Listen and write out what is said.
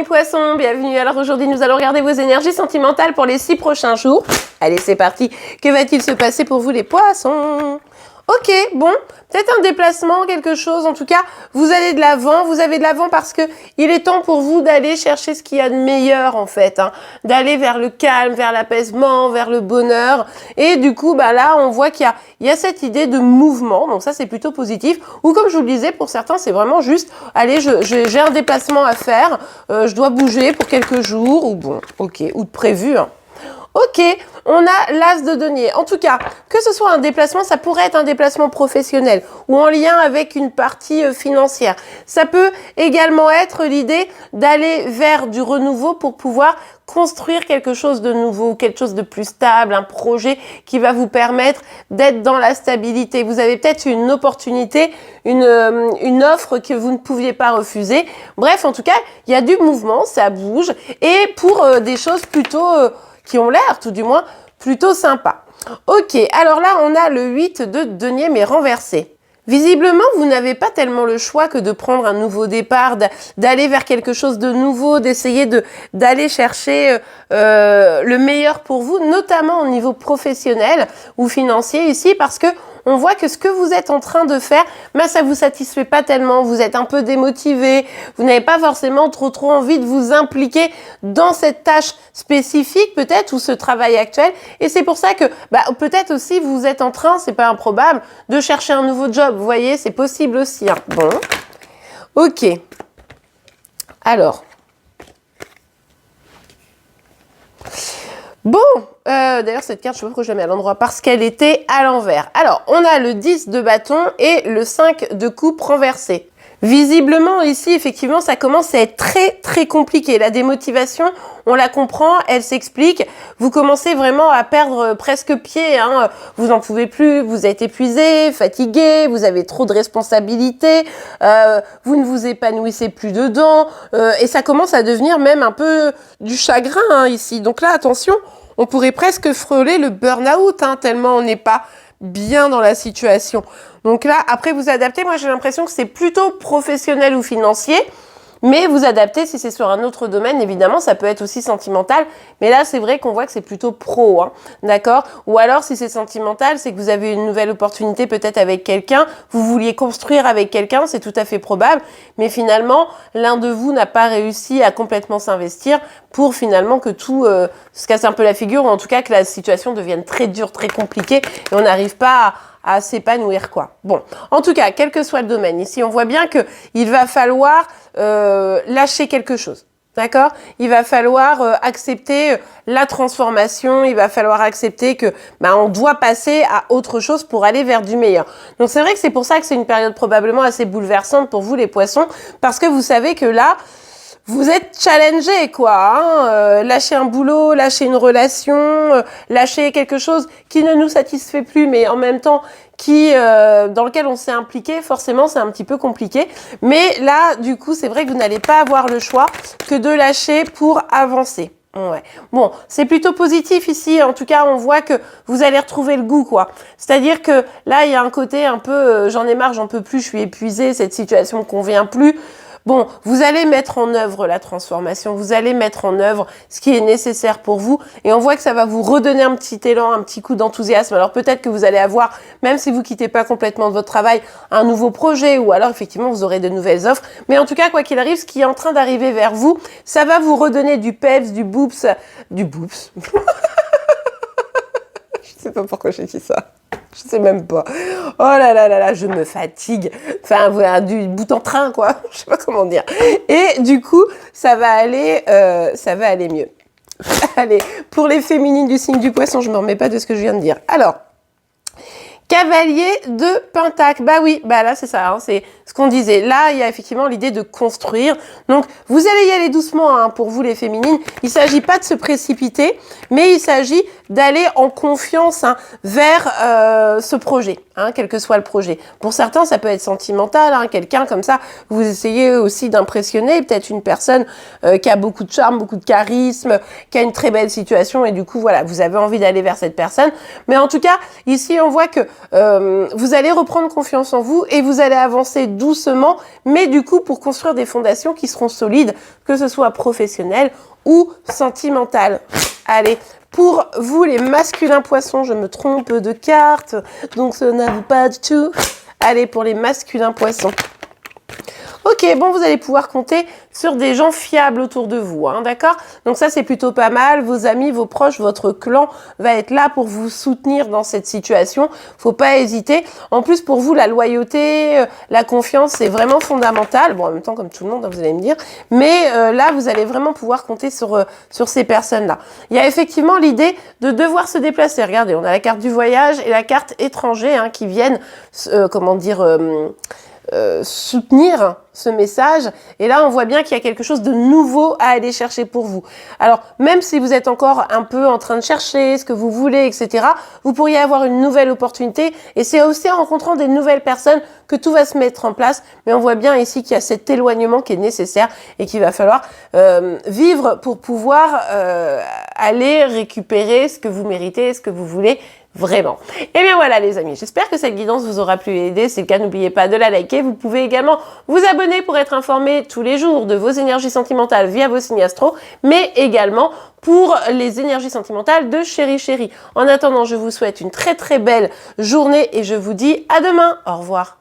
amis poissons, bienvenue. Alors aujourd'hui nous allons regarder vos énergies sentimentales pour les 6 prochains jours. Allez c'est parti, que va-t-il se passer pour vous les poissons? Ok, bon, peut-être un déplacement, quelque chose, en tout cas, vous allez de l'avant, vous avez de l'avant parce que il est temps pour vous d'aller chercher ce qu'il y a de meilleur en fait, hein, d'aller vers le calme, vers l'apaisement, vers le bonheur, et du coup, bah là, on voit qu'il y a cette idée de mouvement, donc ça c'est plutôt positif, ou comme je vous le disais, pour certains, c'est vraiment juste, allez, j'ai un déplacement à faire, je dois bouger pour quelques jours, ou bon, ok, ou de prévu, hein. Ok, on a l'as de denier. En tout cas, que ce soit un déplacement, ça pourrait être un déplacement professionnel ou en lien avec une partie financière. Ça peut également être l'idée d'aller vers du renouveau pour pouvoir construire quelque chose de nouveau, quelque chose de plus stable, un projet qui va vous permettre d'être dans la stabilité. Vous avez peut-être une opportunité, une offre que vous ne pouviez pas refuser. Bref, en tout cas, il y a du mouvement, ça bouge et pour des choses plutôt... qui ont l'air, tout du moins, plutôt sympa. Ok, alors là, on a le 8 de denier, mais renversé. Visiblement, vous n'avez pas tellement le choix que de prendre un nouveau départ, d'aller vers quelque chose de nouveau, d'essayer d'aller chercher le meilleur pour vous, notamment au niveau professionnel ou financier ici, parce que on voit que ce que vous êtes en train de faire, ben ça vous satisfait pas tellement, vous êtes un peu démotivé, vous n'avez pas forcément trop envie de vous impliquer dans cette tâche spécifique peut-être ou ce travail actuel, et c'est pour ça que peut-être aussi vous êtes en train, c'est pas improbable, de chercher un nouveau job, vous voyez, c'est possible aussi, hein. Bon, ok, alors... Bon, d'ailleurs cette carte, je sais pas pourquoi je la mets à l'endroit, parce qu'elle était à l'envers. Alors, on a le 10 de bâton et le 5 de coupe renversé. Visiblement, ici, effectivement, ça commence à être très compliqué. La démotivation, on la comprend, elle s'explique. Vous commencez vraiment à perdre presque pied, hein. Vous n'en pouvez plus, vous êtes épuisé, fatigué, vous avez trop de responsabilités, vous ne vous épanouissez plus dedans, et ça commence à devenir même un peu du chagrin, hein, ici. Donc là, attention, on pourrait presque frôler le burn-out, hein, tellement on n'est pas bien dans la situation. Donc là, après vous adaptez, moi j'ai l'impression que c'est plutôt professionnel ou financier, mais vous adaptez si c'est sur un autre domaine, évidemment, ça peut être aussi sentimental, mais là c'est vrai qu'on voit que c'est plutôt pro, hein, d'accord? Ou alors si c'est sentimental, c'est que vous avez une nouvelle opportunité peut-être avec quelqu'un, vous vouliez construire avec quelqu'un, c'est tout à fait probable, mais finalement, l'un de vous n'a pas réussi à complètement s'investir pour finalement que tout se casse un peu la figure, ou en tout cas que la situation devienne très dure, très compliquée, et on n'arrive pas à s'épanouir, quoi. Bon, en tout cas, quel que soit le domaine, ici, on voit bien que il va falloir lâcher quelque chose, d'accord? Il va falloir accepter la transformation, il va falloir accepter que on doit passer à autre chose pour aller vers du meilleur. Donc c'est vrai que c'est pour ça que c'est une période probablement assez bouleversante pour vous, les poissons, parce que vous savez que là, vous êtes challengé, quoi, hein, lâcher un boulot, lâcher une relation, lâcher quelque chose qui ne nous satisfait plus, mais en même temps dans lequel on s'est impliqué, forcément c'est un petit peu compliqué. Mais là, du coup, c'est vrai que vous n'allez pas avoir le choix que de lâcher pour avancer. Ouais. Bon, c'est plutôt positif ici. En tout cas, on voit que vous allez retrouver le goût, quoi. C'est-à-dire que là, il y a un côté un peu, j'en ai marre, j'en peux plus, je suis épuisée, cette situation ne convient plus. Bon, vous allez mettre en œuvre la transformation, vous allez mettre en œuvre ce qui est nécessaire pour vous, et on voit que ça va vous redonner un petit élan, un petit coup d'enthousiasme. Alors peut-être que vous allez avoir, même si vous quittez pas complètement de votre travail, un nouveau projet, ou alors effectivement vous aurez de nouvelles offres, mais en tout cas, quoi qu'il arrive, ce qui est en train d'arriver vers vous, ça va vous redonner du peps, du boops, je sais pas pourquoi j'ai dit ça. Je sais même pas. Oh là, je me fatigue. Enfin, voilà, du bout en train, quoi. Je sais pas comment dire. Et du coup, ça va aller mieux. Allez, pour les féminines du signe du poisson, je me remets pas de ce que je viens de dire. Alors, cavalier de Pentacle. Bah oui, bah là c'est ça, hein, c'est ce qu'on disait. Là, il y a effectivement l'idée de construire. Donc, vous allez y aller doucement, hein, pour vous les féminines. Il s'agit pas de se précipiter, mais il s'agit d'aller en confiance, hein, vers ce projet, hein, quel que soit le projet. Pour certains, ça peut être sentimental, hein, quelqu'un comme ça. Vous essayez aussi d'impressionner peut-être une personne qui a beaucoup de charme, beaucoup de charisme, qui a une très belle situation, et du coup, voilà, vous avez envie d'aller vers cette personne. Mais en tout cas, ici, on voit que vous allez reprendre confiance en vous et vous allez avancer doucement, mais du coup pour construire des fondations qui seront solides, que ce soit professionnelles ou sentimentales. Allez, pour vous les masculins poissons, je me trompe de carte, donc ça n'a pas du tout. Allez, pour les masculins poissons. Ok, bon, vous allez pouvoir compter sur des gens fiables autour de vous, hein, d'accord? Donc ça, c'est plutôt pas mal. Vos amis, vos proches, votre clan va être là pour vous soutenir dans cette situation. Faut pas hésiter. En plus, pour vous, la loyauté, la confiance, c'est vraiment fondamental. Bon, en même temps, comme tout le monde, hein, vous allez me dire. Mais là, vous allez vraiment pouvoir compter sur ces personnes-là. Il y a effectivement l'idée de devoir se déplacer. Regardez, on a la carte du voyage et la carte étranger hein, qui viennent, soutenir ce message. Et là, on voit bien qu'il y a quelque chose de nouveau à aller chercher pour vous. Alors, même si vous êtes encore un peu en train de chercher ce que vous voulez, etc., vous pourriez avoir une nouvelle opportunité. Et c'est aussi en rencontrant des nouvelles personnes que tout va se mettre en place. Mais on voit bien ici qu'il y a cet éloignement qui est nécessaire et qu'il va falloir vivre pour pouvoir aller récupérer ce que vous méritez, ce que vous voulez. Vraiment. Et bien voilà les amis, j'espère que cette guidance vous aura pu aider. Si c'est le cas, n'oubliez pas de la liker. Vous pouvez également vous abonner pour être informé tous les jours de vos énergies sentimentales via vos signes astro, mais également pour les énergies sentimentales de Chéri Chéri. En attendant, je vous souhaite une très très belle journée et je vous dis à demain. Au revoir.